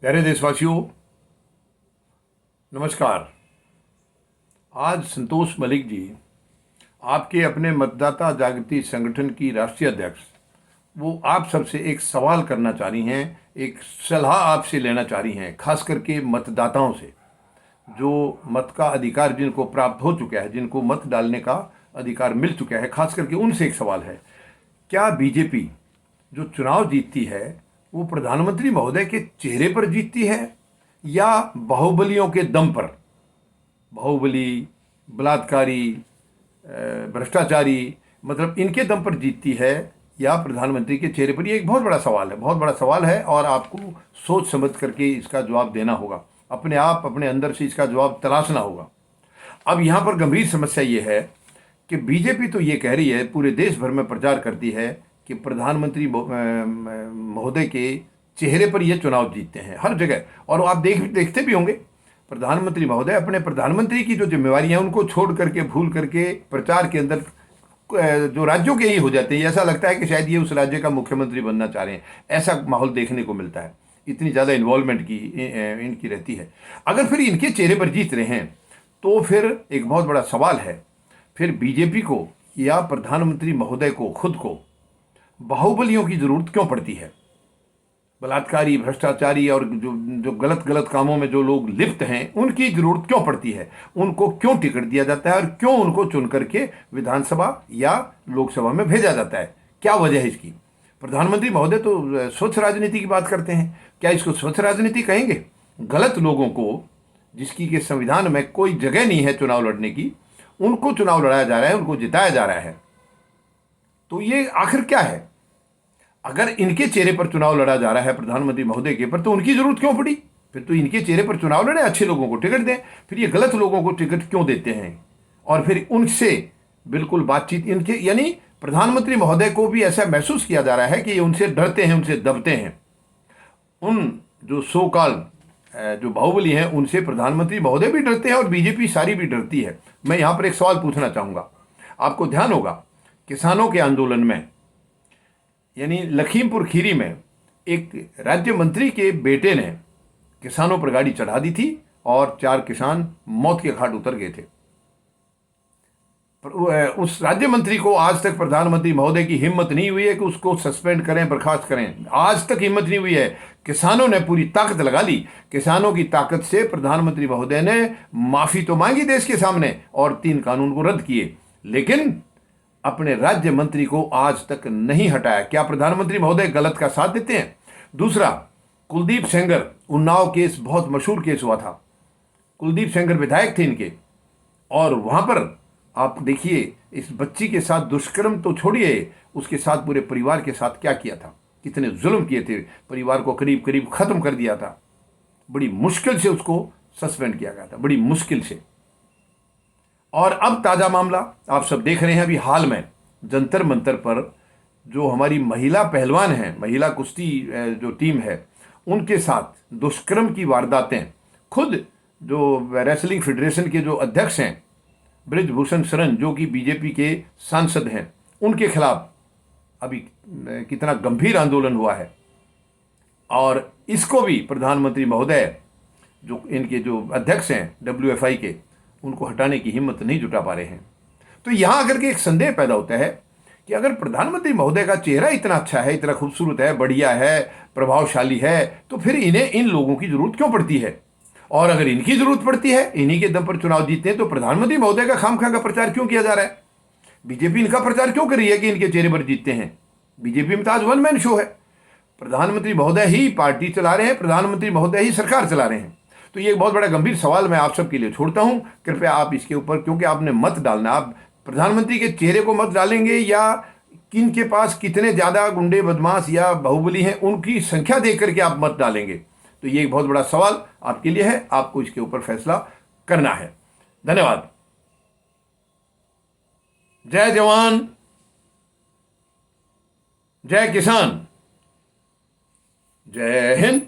प्यारे देशवासियों, नमस्कार। आज संतोष मलिक जी, आपके अपने मतदाता जागृति संगठन की राष्ट्रीय अध्यक्ष, वो आप सबसे एक सवाल करना चाह रही हैं, एक सलाह आपसे लेना चाह रही हैं, खास करके मतदाताओं से जो मत का अधिकार जिनको प्राप्त हो चुका है, जिनको मत डालने का अधिकार मिल चुका है, खास करके उनसे एक सवाल है। क्या बीजेपी जो चुनाव जीतती है वो प्रधानमंत्री महोदय के चेहरे पर जीतती है या बाहुबलियों के दम पर? बाहुबली, बलात्कारी, भ्रष्टाचारी, मतलब इनके दम पर जीतती है या प्रधानमंत्री के चेहरे पर? ये एक बहुत बड़ा सवाल है, बहुत बड़ा सवाल है और आपको सोच समझ करके इसका जवाब देना होगा। अपने आप अपने अंदर से इसका जवाब तलाशना होगा। अब यहाँ पर गंभीर समस्या ये है कि बीजेपी तो ये कह रही है, पूरे देश भर में प्रचार करती है कि प्रधानमंत्री महोदय के चेहरे पर ये चुनाव जीतते हैं हर जगह। और आप देखते भी होंगे, प्रधानमंत्री महोदय अपने प्रधानमंत्री की जो जिम्मेवारी है उनको छोड़ करके, भूल करके प्रचार के अंदर जो राज्यों के ही हो जाते हैं। ऐसा लगता है कि शायद ये उस राज्य का मुख्यमंत्री बनना चाह रहे हैं, ऐसा माहौल देखने को मिलता है। इतनी ज़्यादा इन्वॉल्वमेंट की इनकी रहती है। अगर फिर इनके चेहरे पर जीत रहे हैं तो फिर एक बहुत बड़ा सवाल है, फिर बीजेपी को या प्रधानमंत्री महोदय को खुद को बाहुबलियों की जरूरत क्यों पड़ती है? बलात्कारी, भ्रष्टाचारी और जो जो गलत कामों में जो लोग लिप्त हैं उनकी जरूरत क्यों पड़ती है? उनको क्यों टिकट दिया जाता है और क्यों उनको चुन करके विधानसभा या लोकसभा में भेजा जाता है? क्या वजह है इसकी? प्रधानमंत्री महोदय तो स्वच्छ राजनीति की बात करते हैं। क्या इसको स्वच्छ राजनीति कहेंगे? गलत लोगों को, जिसकी के संविधान में कोई जगह नहीं है चुनाव लड़ने की, उनको चुनाव लड़ाया जा रहा है, उनको जिताया जा रहा है। तो ये आखिर क्या है? अगर इनके चेहरे पर चुनाव लड़ा जा रहा है प्रधानमंत्री महोदय के पर, तो उनकी जरूरत क्यों पड़ी? फिर तो इनके चेहरे पर चुनाव लड़े, अच्छे लोगों को टिकट दें। फिर ये गलत लोगों को टिकट क्यों देते हैं? और फिर उनसे बिल्कुल बातचीत, इनके यानी प्रधानमंत्री महोदय को भी ऐसा महसूस किया जा रहा है कि ये उनसे डरते हैं, उनसे दबते हैं। उन जो सो कॉल जो बाहुबली हैं उनसे प्रधानमंत्री महोदय भी डरते हैं और बीजेपी सारी भी डरती है। मैं यहां पर एक सवाल पूछना चाहूंगा। आपको ध्यान होगा, किसानों के आंदोलन में, यानी लखीमपुर खीरी में, एक राज्य मंत्री के बेटे ने किसानों पर गाड़ी चढ़ा दी थी और 4 किसान मौत के घाट उतर गए थे। उस राज्य मंत्री को आज तक प्रधानमंत्री महोदय की हिम्मत नहीं हुई है कि उसको सस्पेंड करें, बर्खास्त करें। आज तक हिम्मत नहीं हुई है। किसानों ने पूरी ताकत लगा ली। किसानों की ताकत से प्रधानमंत्री महोदय ने माफी तो मांगी देश के सामने और 3 कानून को रद्द किए, लेकिन अपने राज्य मंत्री को आज तक नहीं हटाया। क्या प्रधानमंत्री महोदय गलत का साथ देते हैं? दूसरा, कुलदीप सेंगर, उन्नाव केस बहुत मशहूर केस हुआ था। कुलदीप सेंगर विधायक थे इनके, और वहां पर आप देखिए इस बच्ची के साथ दुष्कर्म तो छोड़िए, उसके साथ पूरे परिवार के साथ क्या किया था, कितने जुल्म किए थे। परिवार को करीब करीब खत्म कर दिया था। बड़ी मुश्किल से उसको सस्पेंड किया गया था, बड़ी मुश्किल से। और अब ताजा मामला आप सब देख रहे हैं। अभी हाल में जंतर मंतर पर जो हमारी महिला पहलवान हैं, महिला कुश्ती जो टीम है, उनके साथ दुष्कर्म की वारदातें, खुद जो रेसलिंग फेडरेशन के जो अध्यक्ष हैं ब्रिजभूषण शरण, जो कि बीजेपी के सांसद हैं, उनके खिलाफ अभी कितना गंभीर आंदोलन हुआ है। और इसको भी प्रधानमंत्री महोदय, जो इनके जो अध्यक्ष हैं WFI के, उनको हटाने की हिम्मत नहीं जुटा पा रहे हैं। तो यहां अगर के एक संदेह पैदा होता है कि अगर प्रधानमंत्री महोदय का चेहरा इतना अच्छा है, इतना खूबसूरत है, बढ़िया है, प्रभावशाली है, तो फिर इन्हें इन लोगों की जरूरत क्यों पड़ती है? और अगर इनकी जरूरत पड़ती है, इन्हीं के दम पर चुनाव जीतते हैं, तो प्रधानमंत्री महोदय का खामखा का प्रचार क्यों किया जा रहा है? बीजेपी इनका प्रचार क्यों कर रही है कि इनके चेहरे पर जीतते हैं? बीजेपी में तो आज वन मैन शो है। प्रधानमंत्री महोदय ही पार्टी चला रहे हैं, प्रधानमंत्री महोदय ही सरकार चला रहे हैं। तो ये एक बहुत बड़ा गंभीर सवाल मैं आप सबके लिए छोड़ता हूं। कृपया आप इसके ऊपर, क्योंकि आपने मत डालना, आप प्रधानमंत्री के चेहरे को मत डालेंगे या किन के पास कितने ज्यादा गुंडे, बदमाश या बाहुबली हैं उनकी संख्या देख करके आप मत डालेंगे। तो ये एक बहुत बड़ा सवाल आपके लिए है, आपको इसके ऊपर फैसला करना है। धन्यवाद। जय जवान, जय किसान, जय हिंद।